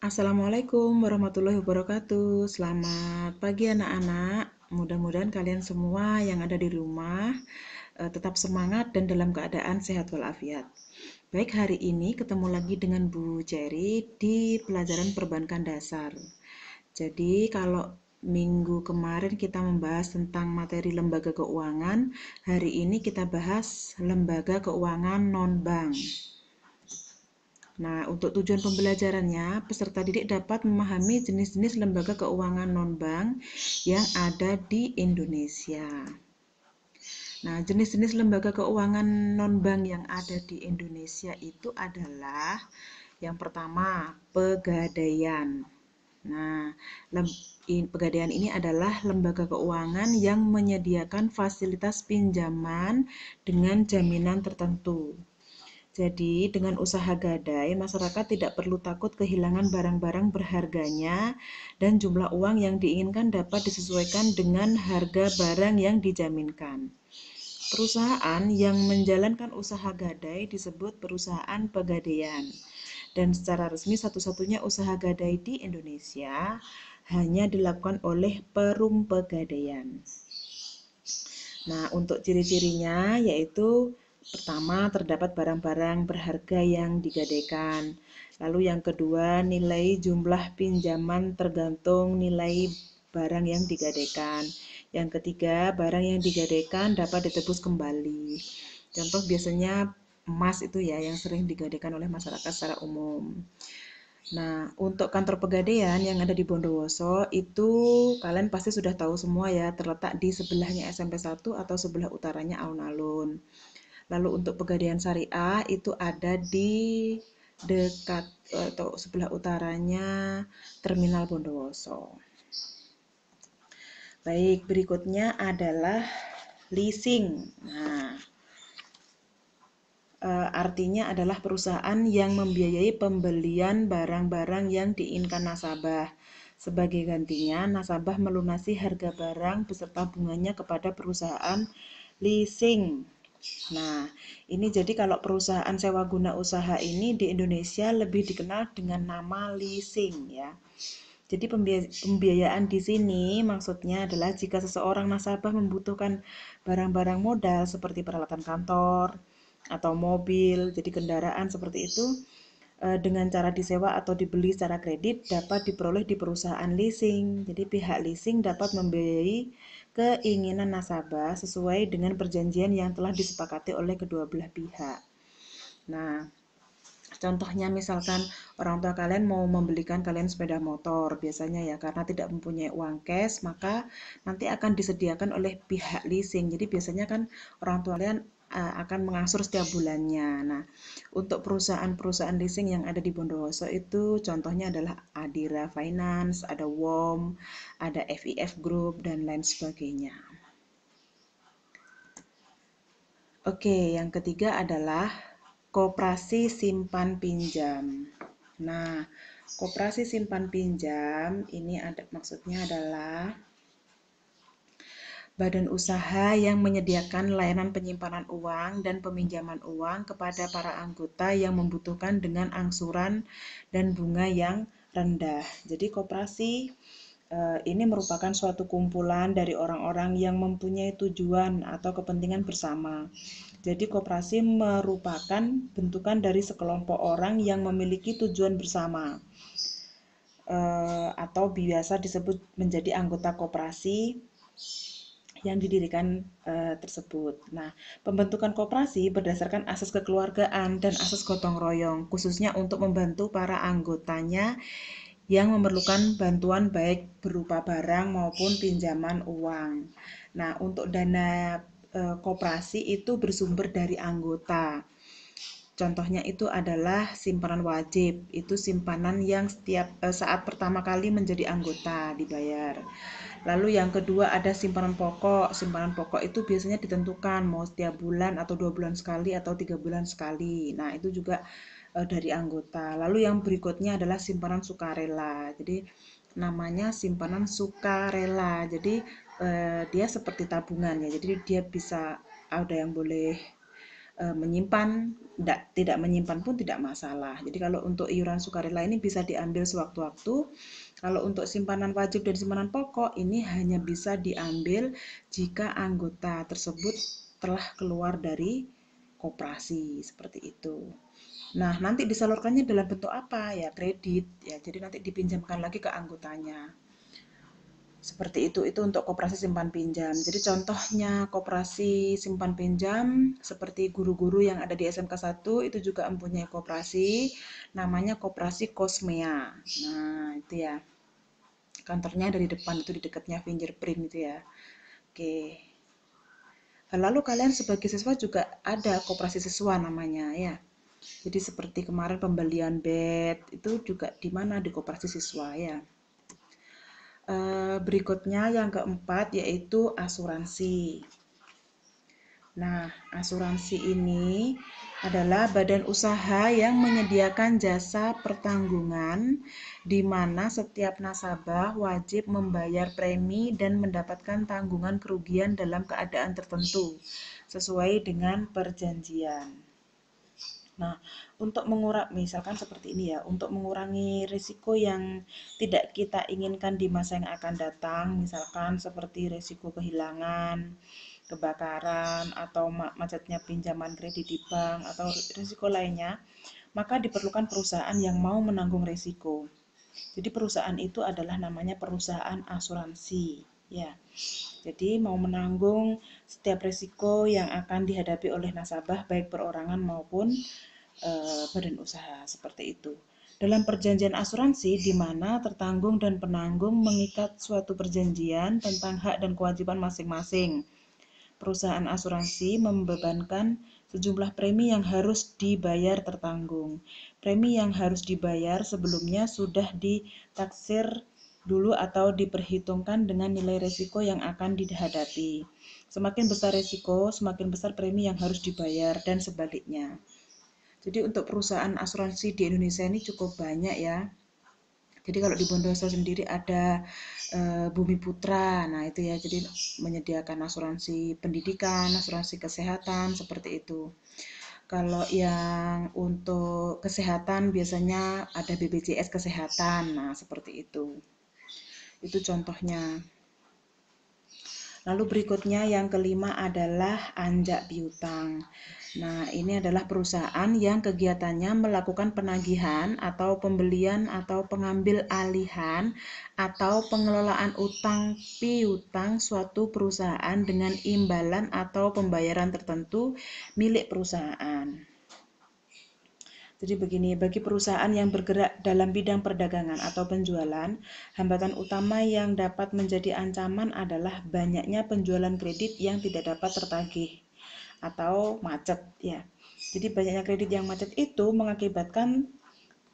Assalamualaikum warahmatullahi wabarakatuh. Selamat pagi anak-anak. Mudah-mudahan kalian semua yang ada di rumah tetap semangat dan dalam keadaan sehat walafiat. Baik, hari ini ketemu lagi dengan Bu Cherry di pelajaran perbankan dasar. Jadi kalau minggu kemarin kita membahas tentang materi lembaga keuangan, hari ini kita bahas lembaga keuangan non-bank. Nah, untuk tujuan pembelajarannya, peserta didik dapat memahami jenis-jenis lembaga keuangan non-bank yang ada di Indonesia. Nah, jenis-jenis lembaga keuangan non-bank yang ada di Indonesia itu adalah yang pertama, Pegadaian. Nah, Pegadaian ini adalah lembaga keuangan yang menyediakan fasilitas pinjaman dengan jaminan tertentu. Jadi, dengan usaha gadai, masyarakat tidak perlu takut kehilangan barang-barang berharganya dan jumlah uang yang diinginkan dapat disesuaikan dengan harga barang yang dijaminkan. Perusahaan yang menjalankan usaha gadai disebut perusahaan pegadaian. Dan secara resmi satu-satunya usaha gadai di Indonesia hanya dilakukan oleh Perum Pegadaian. Nah, untuk ciri-cirinya yaitu pertama, terdapat barang-barang berharga yang digadaikan. Lalu yang kedua, nilai jumlah pinjaman tergantung nilai barang yang digadaikan. Yang ketiga, barang yang digadaikan dapat ditebus kembali. Contoh biasanya emas itu ya yang sering digadaikan oleh masyarakat secara umum. Nah, untuk kantor Pegadaian yang ada di Bondowoso itu kalian pasti sudah tahu semua ya, terletak di sebelahnya SMP 1 atau sebelah utaranya alun-alun. Lalu untuk Pegadaian Syariah itu ada di dekat atau sebelah utaranya Terminal Bondowoso. Baik, berikutnya adalah leasing. Nah, artinya adalah perusahaan yang membiayai pembelian barang-barang yang diinginkan nasabah. Sebagai gantinya, nasabah melunasi harga barang beserta bunganya kepada perusahaan leasing. Nah, ini jadi kalau perusahaan sewa guna usaha ini di Indonesia lebih dikenal dengan nama leasing ya. Jadi pembiayaan di sini maksudnya adalah jika seseorang nasabah membutuhkan barang-barang modal seperti peralatan kantor atau mobil, jadi kendaraan seperti itu dengan cara disewa atau dibeli secara kredit dapat diperoleh di perusahaan leasing. Jadi pihak leasing dapat membiayai keinginan nasabah sesuai dengan perjanjian yang telah disepakati oleh kedua belah pihak. Nah, contohnya misalkan orang tua kalian mau membelikan kalian sepeda motor biasanya ya, karena tidak mempunyai uang cash maka nanti akan disediakan oleh pihak leasing. Jadi biasanya kan orang tua kalian akan mengangsur setiap bulannya. Nah, untuk perusahaan-perusahaan leasing yang ada di Bondowoso itu contohnya adalah Adira Finance, ada WOM, ada FIF Group dan lain sebagainya. Oke, yang ketiga adalah koperasi simpan pinjam. Nah, koperasi simpan pinjam ini maksudnya adalah badan usaha yang menyediakan layanan penyimpanan uang dan peminjaman uang kepada para anggota yang membutuhkan dengan angsuran dan bunga yang rendah. Jadi koperasi ini merupakan suatu kumpulan dari orang-orang yang mempunyai tujuan atau kepentingan bersama. Jadi koperasi merupakan bentukan dari sekelompok orang yang memiliki tujuan bersama atau biasa disebut menjadi anggota koperasi yang didirikan tersebut. Nah, pembentukan koperasi berdasarkan asas kekeluargaan dan asas gotong royong, khususnya untuk membantu para anggotanya yang memerlukan bantuan baik berupa barang maupun pinjaman uang. Nah, untuk dana koperasi itu bersumber dari anggota. Contohnya itu adalah simpanan wajib, itu simpanan yang setiap saat pertama kali menjadi anggota dibayar. Lalu yang kedua ada simpanan pokok. Simpanan pokok itu biasanya ditentukan mau setiap bulan atau 2 bulan sekali atau 3 bulan sekali. Nah, itu juga dari anggota. Lalu yang berikutnya adalah simpanan sukarela. Jadi namanya simpanan sukarela. Jadi dia seperti tabungan ya. Jadi dia bisa ada yang boleh menyimpan, tidak menyimpan pun tidak masalah. Jadi kalau untuk iuran sukarela ini bisa diambil sewaktu-waktu. Kalau untuk simpanan wajib dan simpanan pokok ini hanya bisa diambil jika anggota tersebut telah keluar dari koperasi, seperti itu. Nah, nanti disalurkannya dalam bentuk apa? Ya, kredit ya. Jadi nanti dipinjamkan lagi ke anggotanya. Seperti itu untuk koperasi simpan pinjam. Jadi contohnya koperasi simpan pinjam seperti guru-guru yang ada di SMK 1 itu juga mempunyai koperasi namanya Koperasi Kosmea. Nah, itu ya. Kantornya dari depan itu di dekatnya fingerprint itu ya. Oke. Lalu kalian sebagai siswa juga ada koperasi siswa namanya ya. Jadi seperti kemarin pembelian bed itu juga di mana di koperasi siswa ya. Berikutnya yang keempat yaitu asuransi. Nah, asuransi ini adalah badan usaha yang menyediakan jasa pertanggungan di mana setiap nasabah wajib membayar premi dan mendapatkan tanggungan kerugian dalam keadaan tertentu sesuai dengan perjanjian. Nah, untuk mengurangi, misalkan seperti ini ya, untuk mengurangi risiko yang tidak kita inginkan di masa yang akan datang, misalkan seperti risiko kehilangan, kebakaran, atau macetnya pinjaman kredit di bank, atau risiko lainnya, maka diperlukan perusahaan yang mau menanggung risiko. Jadi perusahaan itu adalah namanya perusahaan asuransi, ya. Jadi mau menanggung setiap risiko yang akan dihadapi oleh nasabah baik perorangan maupun badan usaha, seperti itu. Dalam perjanjian asuransi di mana tertanggung dan penanggung mengikat suatu perjanjian tentang hak dan kewajiban masing-masing. Perusahaan asuransi membebankan sejumlah premi yang harus dibayar tertanggung. Premi yang harus dibayar sebelumnya sudah ditaksir dulu atau diperhitungkan dengan nilai risiko yang akan dihadapi. Semakin besar risiko, semakin besar premi yang harus dibayar dan sebaliknya. Jadi untuk perusahaan asuransi di Indonesia ini cukup banyak ya. Jadi kalau di Bondoso sendiri ada Bumi Putra, nah itu ya, jadi menyediakan asuransi pendidikan, asuransi kesehatan, seperti itu. Kalau yang untuk kesehatan biasanya ada BPJS Kesehatan, nah seperti itu. Itu contohnya. Lalu berikutnya yang kelima adalah anjak piutang. Nah, ini adalah perusahaan yang kegiatannya melakukan penagihan atau pembelian atau pengambil alihan atau pengelolaan utang piutang suatu perusahaan dengan imbalan atau pembayaran tertentu milik perusahaan. Jadi begini, bagi perusahaan yang bergerak dalam bidang perdagangan atau penjualan, hambatan utama yang dapat menjadi ancaman adalah banyaknya penjualan kredit yang tidak dapat tertagih atau macet ya. Jadi banyaknya kredit yang macet itu mengakibatkan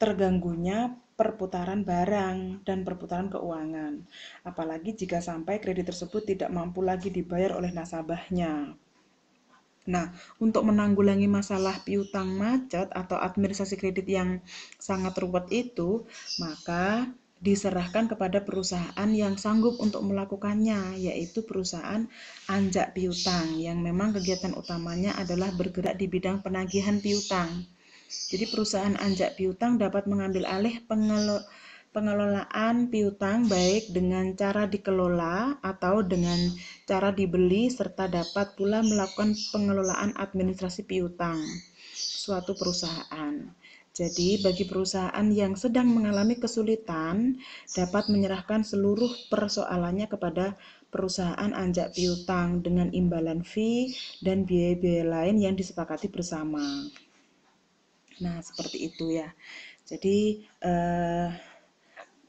terganggunya perputaran barang dan perputaran keuangan. Apalagi jika sampai kredit tersebut tidak mampu lagi dibayar oleh nasabahnya. Nah, untuk menanggulangi masalah piutang macet atau administrasi kredit yang sangat ruwet itu, maka diserahkan kepada perusahaan yang sanggup untuk melakukannya, yaitu perusahaan anjak piutang yang memang kegiatan utamanya adalah bergerak di bidang penagihan piutang. Jadi perusahaan anjak piutang dapat mengambil alih pengelolaan piutang baik dengan cara dikelola atau dengan cara dibeli serta dapat pula melakukan pengelolaan administrasi piutang suatu perusahaan. Jadi bagi perusahaan yang sedang mengalami kesulitan dapat menyerahkan seluruh persoalannya kepada perusahaan anjak piutang dengan imbalan fee dan biaya-biaya lain yang disepakati bersama. Nah, seperti itu ya. Jadi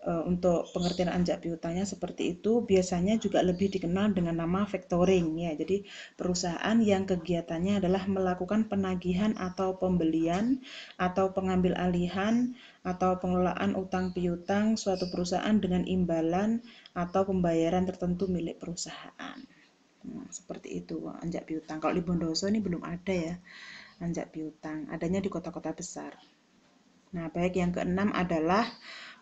untuk pengertian anjak piutangnya seperti itu, biasanya juga lebih dikenal dengan nama factoring ya. Jadi perusahaan yang kegiatannya adalah melakukan penagihan atau pembelian atau pengambil alihan atau pengelolaan utang piutang suatu perusahaan dengan imbalan atau pembayaran tertentu milik perusahaan. Seperti itu anjak piutang. Kalau di Bondoso ini belum ada ya anjak piutang, adanya di kota-kota besar. Nah, baik yang keenam adalah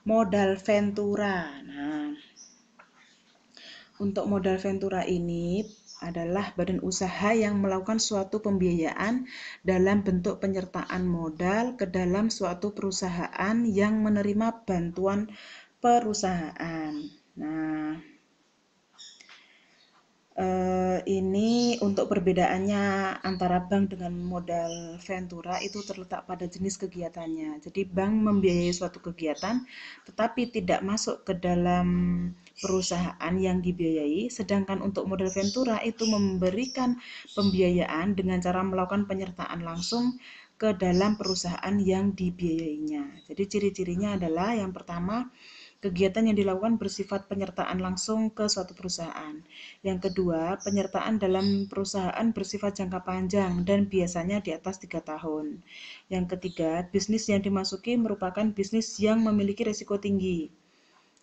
modal ventura. Nah, untuk modal ventura ini adalah badan usaha yang melakukan suatu pembiayaan dalam bentuk penyertaan modal ke dalam suatu perusahaan yang menerima bantuan perusahaan. Nah, ini untuk perbedaannya antara bank dengan modal ventura itu terletak pada jenis kegiatannya. Jadi bank membiayai suatu kegiatan tetapi tidak masuk ke dalam perusahaan yang dibiayai, sedangkan untuk modal ventura itu memberikan pembiayaan dengan cara melakukan penyertaan langsung ke dalam perusahaan yang dibiayainya. Jadi ciri-cirinya adalah yang pertama, kegiatan yang dilakukan bersifat penyertaan langsung ke suatu perusahaan. Yang kedua, penyertaan dalam perusahaan bersifat jangka panjang dan biasanya di atas 3 tahun. Yang ketiga, bisnis yang dimasuki merupakan bisnis yang memiliki risiko tinggi.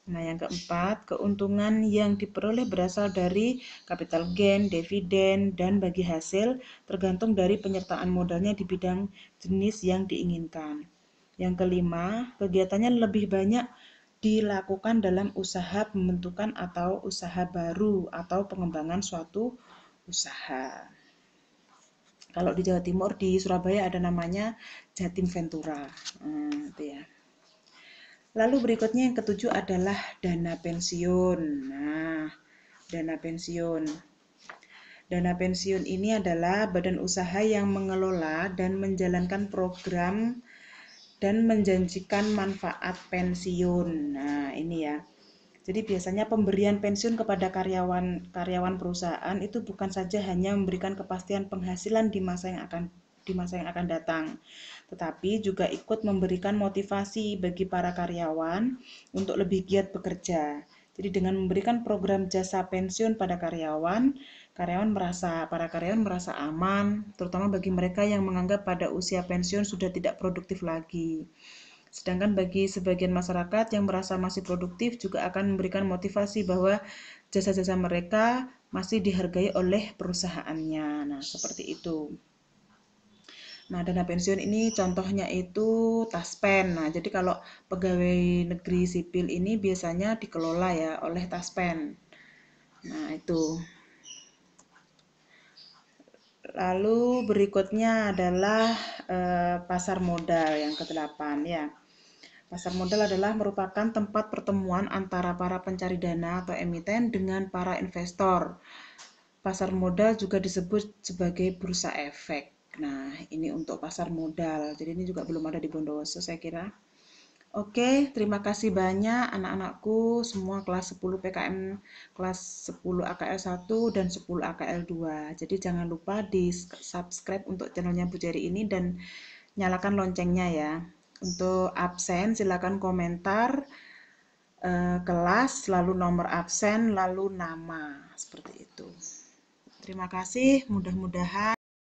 Nah, yang keempat, keuntungan yang diperoleh berasal dari capital gain, dividen, dan bagi hasil tergantung dari penyertaan modalnya di bidang jenis yang diinginkan. Yang kelima, kegiatannya lebih banyak dilakukan dalam usaha pembentukan atau usaha baru atau pengembangan suatu usaha. Kalau di Jawa Timur, di Surabaya ada namanya Jatim Ventura. Itu ya. Lalu berikutnya yang ketujuh adalah dana pensiun. Nah, dana pensiun. Dana pensiun ini adalah badan usaha yang mengelola dan menjalankan program dan menjanjikan manfaat pensiun. Nah, ini ya. Jadi biasanya pemberian pensiun kepada karyawan perusahaan itu bukan saja hanya memberikan kepastian penghasilan di masa yang akan datang, tetapi juga ikut memberikan motivasi bagi para karyawan untuk lebih giat bekerja. Jadi dengan memberikan program jasa pensiun pada para karyawan merasa aman, terutama bagi mereka yang menganggap pada usia pensiun sudah tidak produktif lagi. Sedangkan bagi sebagian masyarakat yang merasa masih produktif juga akan memberikan motivasi bahwa jasa-jasa mereka masih dihargai oleh perusahaannya. Nah, seperti itu. Nah, dana pensiun ini contohnya itu Taspen. Nah, jadi kalau pegawai negeri sipil ini biasanya dikelola ya oleh Taspen. Nah, itu. Lalu berikutnya adalah pasar modal yang ke-8 ya. Pasar modal adalah merupakan tempat pertemuan antara para pencari dana atau emiten dengan para investor. Pasar modal juga disebut sebagai bursa efek. Nah, ini untuk pasar modal. Jadi ini juga belum ada di Bondowoso saya kira. Oke, terima kasih banyak anak-anakku semua kelas 10 PKM, kelas 10 AKL 1 dan 10 AKL 2. Jadi jangan lupa di subscribe untuk channelnya Bu Jerry ini dan nyalakan loncengnya ya. Untuk absen silakan komentar kelas, lalu nomor absen, lalu nama, seperti itu. Terima kasih, mudah-mudahan